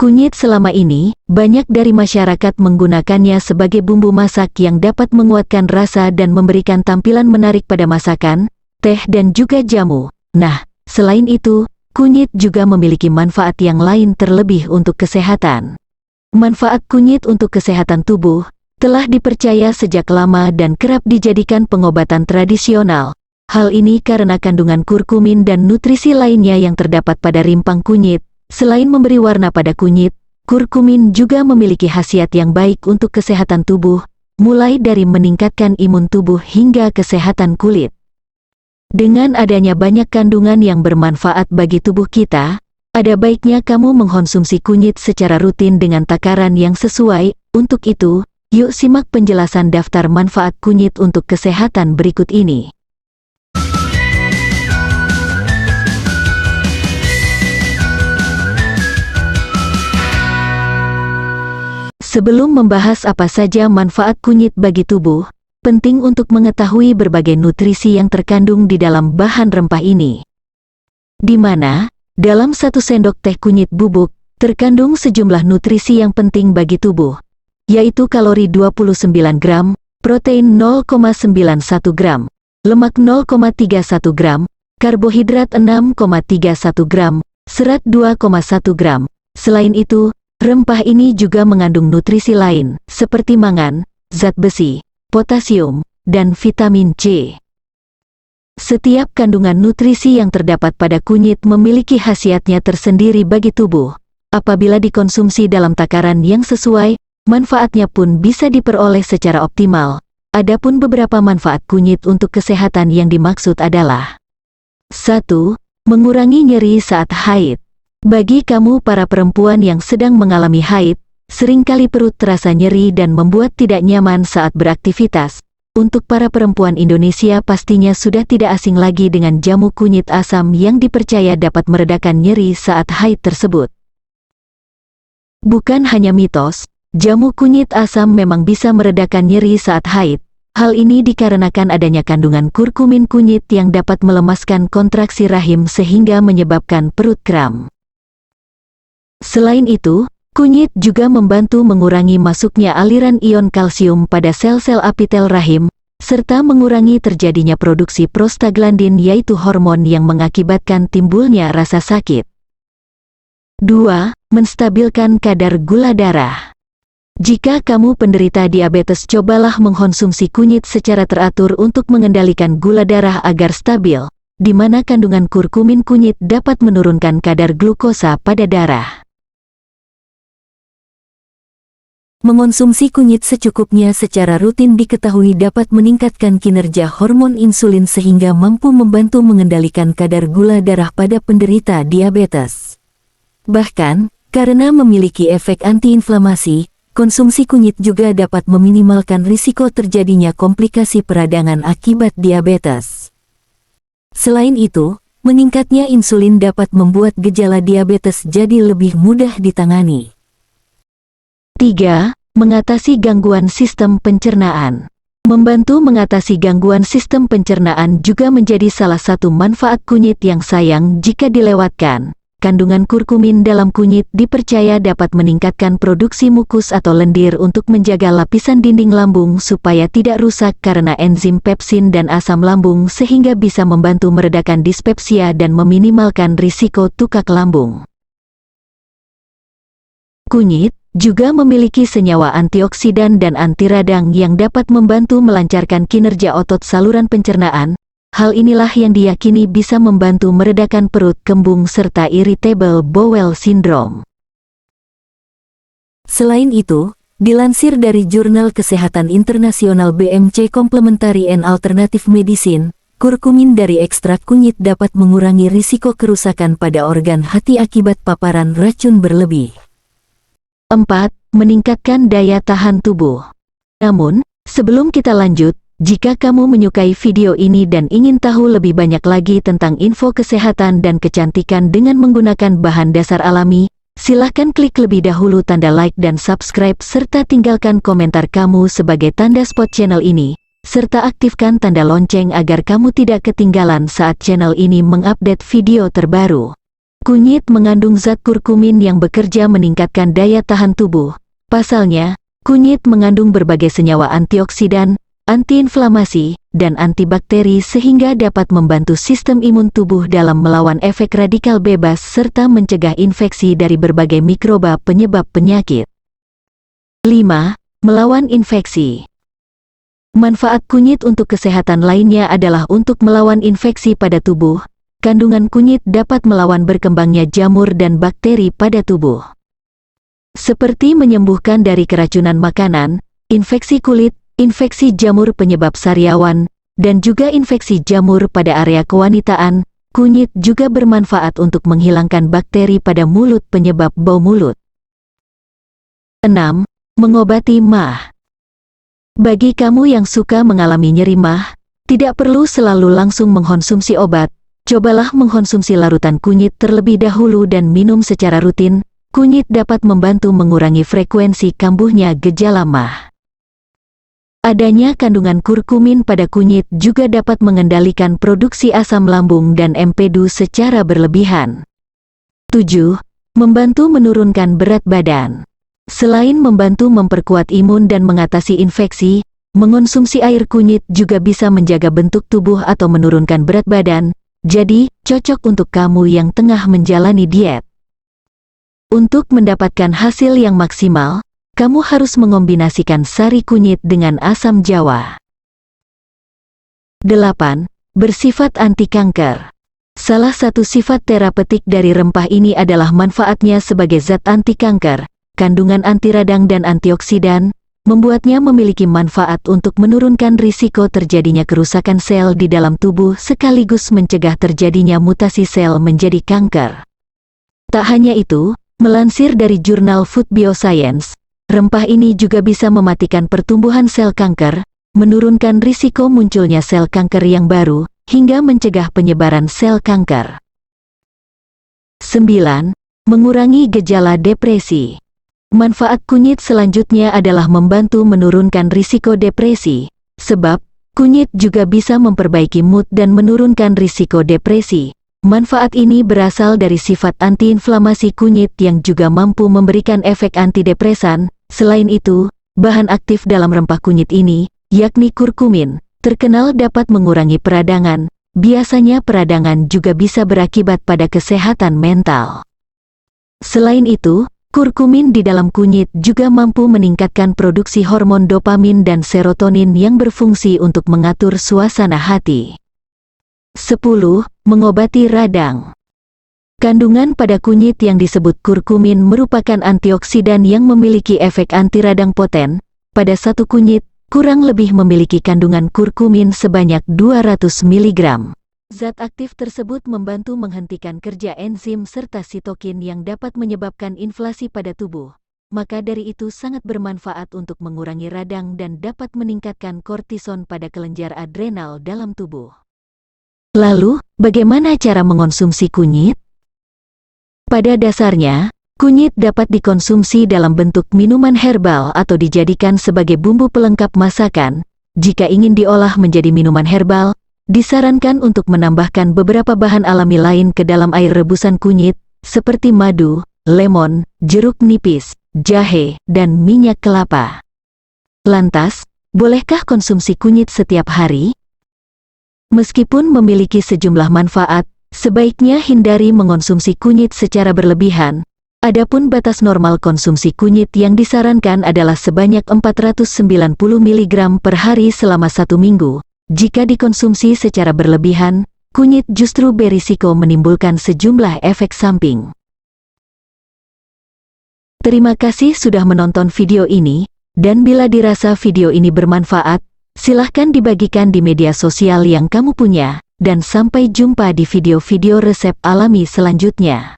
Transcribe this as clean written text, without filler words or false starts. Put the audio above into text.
Kunyit selama ini, banyak dari masyarakat menggunakannya sebagai bumbu masak yang dapat menguatkan rasa dan memberikan tampilan menarik pada masakan, teh dan juga jamu. Nah, selain itu, kunyit juga memiliki manfaat yang lain terlebih untuk kesehatan. Manfaat kunyit untuk kesehatan tubuh telah dipercaya sejak lama dan kerap dijadikan pengobatan tradisional. Hal ini karena kandungan kurkumin dan nutrisi lainnya yang terdapat pada rimpang kunyit. Selain memberi warna pada kunyit, kurkumin juga memiliki khasiat yang baik untuk kesehatan tubuh, mulai dari meningkatkan imun tubuh hingga kesehatan kulit. Dengan adanya banyak kandungan yang bermanfaat bagi tubuh kita, ada baiknya kamu mengkonsumsi kunyit secara rutin dengan takaran yang sesuai. Untuk itu, yuk simak penjelasan daftar manfaat kunyit untuk kesehatan berikut ini. Sebelum membahas apa saja manfaat kunyit bagi tubuh, penting untuk mengetahui berbagai nutrisi yang terkandung di dalam bahan rempah ini. Di mana, dalam 1 sendok teh kunyit bubuk, terkandung sejumlah nutrisi yang penting bagi tubuh, yaitu kalori 29 gram, protein 0,91 gram, lemak 0,31 gram, karbohidrat 6,31 gram, serat 2,1 gram. Selain itu, rempah ini juga mengandung nutrisi lain, seperti mangan, zat besi, potasium, dan vitamin C. Setiap kandungan nutrisi yang terdapat pada kunyit memiliki khasiatnya tersendiri bagi tubuh. Apabila dikonsumsi dalam takaran yang sesuai, manfaatnya pun bisa diperoleh secara optimal. Adapun beberapa manfaat kunyit untuk kesehatan yang dimaksud adalah 1. Mengurangi nyeri saat haid. Bagi kamu para perempuan yang sedang mengalami haid, seringkali perut terasa nyeri dan membuat tidak nyaman saat beraktivitas. Untuk para perempuan Indonesia pastinya sudah tidak asing lagi dengan jamu kunyit asam yang dipercaya dapat meredakan nyeri saat haid tersebut. Bukan hanya mitos, jamu kunyit asam memang bisa meredakan nyeri saat haid. Hal ini dikarenakan adanya kandungan kurkumin kunyit yang dapat melemaskan kontraksi rahim sehingga menyebabkan perut kram. Selain itu, kunyit juga membantu mengurangi masuknya aliran ion kalsium pada sel-sel apitel rahim, serta mengurangi terjadinya produksi prostaglandin yaitu hormon yang mengakibatkan timbulnya rasa sakit. 2. Menstabilkan kadar gula darah. Jika kamu penderita diabetes, cobalah mengkonsumsi kunyit secara teratur untuk mengendalikan gula darah agar stabil, di mana kandungan kurkumin kunyit dapat menurunkan kadar glukosa pada darah. Mengonsumsi kunyit secukupnya secara rutin diketahui dapat meningkatkan kinerja hormon insulin sehingga mampu membantu mengendalikan kadar gula darah pada penderita diabetes. Bahkan, karena memiliki efek antiinflamasi, konsumsi kunyit juga dapat meminimalkan risiko terjadinya komplikasi peradangan akibat diabetes. Selain itu, meningkatnya insulin dapat membuat gejala diabetes jadi lebih mudah ditangani. 3. Mengatasi gangguan sistem pencernaan. Membantu mengatasi gangguan sistem pencernaan juga menjadi salah satu manfaat kunyit yang sayang jika dilewatkan. Kandungan kurkumin dalam kunyit dipercaya dapat meningkatkan produksi mukus atau lendir untuk menjaga lapisan dinding lambung supaya tidak rusak karena enzim pepsin dan asam lambung sehingga bisa membantu meredakan dispepsia dan meminimalkan risiko tukak lambung. Kunyit juga memiliki senyawa antioksidan dan anti radang yang dapat membantu melancarkan kinerja otot saluran pencernaan. Hal inilah yang diyakini bisa membantu meredakan perut kembung serta irritable bowel syndrome. Selain itu, dilansir dari Jurnal Kesehatan Internasional BMC Complementary and Alternative Medicine, kurkumin dari ekstrak kunyit dapat mengurangi risiko kerusakan pada organ hati akibat paparan racun berlebih. 4. Meningkatkan daya tahan tubuh. Namun, sebelum kita lanjut, jika kamu menyukai video ini dan ingin tahu lebih banyak lagi tentang info kesehatan dan kecantikan dengan menggunakan bahan dasar alami, silahkan klik lebih dahulu tanda like dan subscribe serta tinggalkan komentar kamu sebagai tanda support channel ini, serta aktifkan tanda lonceng agar kamu tidak ketinggalan saat channel ini mengupdate video terbaru. Kunyit mengandung zat kurkumin yang bekerja meningkatkan daya tahan tubuh. Pasalnya, kunyit mengandung berbagai senyawa antioksidan, antiinflamasi, dan antibakteri sehingga dapat membantu sistem imun tubuh dalam melawan efek radikal bebas serta mencegah infeksi dari berbagai mikroba penyebab penyakit. 5. Melawan infeksi. Manfaat kunyit untuk kesehatan lainnya adalah untuk melawan infeksi pada tubuh. Kandungan kunyit dapat melawan berkembangnya jamur dan bakteri pada tubuh. Seperti menyembuhkan dari keracunan makanan, infeksi kulit, infeksi jamur penyebab sariawan, dan juga infeksi jamur pada area kewanitaan, kunyit juga bermanfaat untuk menghilangkan bakteri pada mulut penyebab bau mulut. 6. Mengobati MAH. Bagi kamu yang suka mengalami nyeri MAH, tidak perlu selalu langsung mengkonsumsi obat. Cobalah mengkonsumsi larutan kunyit terlebih dahulu dan minum secara rutin. Kunyit dapat membantu mengurangi frekuensi kambuhnya gejala MAH. Adanya kandungan kurkumin pada kunyit juga dapat mengendalikan produksi asam lambung dan empedu secara berlebihan. 7. Membantu menurunkan berat badan. Selain membantu memperkuat imun dan mengatasi infeksi, mengonsumsi air kunyit juga bisa menjaga bentuk tubuh atau menurunkan berat badan. Jadi, cocok untuk kamu yang tengah menjalani diet. Untuk mendapatkan hasil yang maksimal, kamu harus mengombinasikan sari kunyit dengan asam jawa. 8. Bersifat anti kanker. Salah satu sifat terapeutik dari rempah ini adalah manfaatnya sebagai zat anti kanker. Kandungan anti radang dan antioksidan membuatnya memiliki manfaat untuk menurunkan risiko terjadinya kerusakan sel di dalam tubuh sekaligus mencegah terjadinya mutasi sel menjadi kanker. Tak hanya itu, melansir dari jurnal Food Bioscience, rempah ini juga bisa mematikan pertumbuhan sel kanker, menurunkan risiko munculnya sel kanker yang baru, hingga mencegah penyebaran sel kanker. 9. Mengurangi gejala depresi. Manfaat kunyit selanjutnya adalah membantu menurunkan risiko depresi, sebab kunyit juga bisa memperbaiki mood dan menurunkan risiko depresi. Manfaat ini berasal dari sifat antiinflamasi kunyit yang juga mampu memberikan efek antidepresan. Selain itu, bahan aktif dalam rempah kunyit ini, yakni kurkumin, terkenal dapat mengurangi peradangan. Biasanya peradangan juga bisa berakibat pada kesehatan mental. Selain itu, kurkumin di dalam kunyit juga mampu meningkatkan produksi hormon dopamin dan serotonin yang berfungsi untuk mengatur suasana hati. 10. Mengobati radang. Kandungan pada kunyit yang disebut kurkumin merupakan antioksidan yang memiliki efek anti radang poten. Pada satu kunyit, kurang lebih memiliki kandungan kurkumin sebanyak 200 mg. Zat aktif tersebut membantu menghentikan kerja enzim serta sitokin yang dapat menyebabkan inflasi pada tubuh. Maka dari itu sangat bermanfaat untuk mengurangi radang dan dapat meningkatkan kortison pada kelenjar adrenal dalam tubuh. Lalu, bagaimana cara mengonsumsi kunyit? Pada dasarnya, kunyit dapat dikonsumsi dalam bentuk minuman herbal atau dijadikan sebagai bumbu pelengkap masakan. Jika ingin diolah menjadi minuman herbal, disarankan untuk menambahkan beberapa bahan alami lain ke dalam air rebusan kunyit, seperti madu, lemon, jeruk nipis, jahe, dan minyak kelapa. Lantas, bolehkah konsumsi kunyit setiap hari? Meskipun memiliki sejumlah manfaat, sebaiknya hindari mengonsumsi kunyit secara berlebihan. Adapun batas normal konsumsi kunyit yang disarankan adalah sebanyak 490 mg per hari selama 1 minggu. Jika dikonsumsi secara berlebihan, kunyit justru berisiko menimbulkan sejumlah efek samping. Terima kasih sudah menonton video ini, dan bila dirasa video ini bermanfaat, silahkan dibagikan di media sosial yang kamu punya, dan sampai jumpa di video-video resep alami selanjutnya.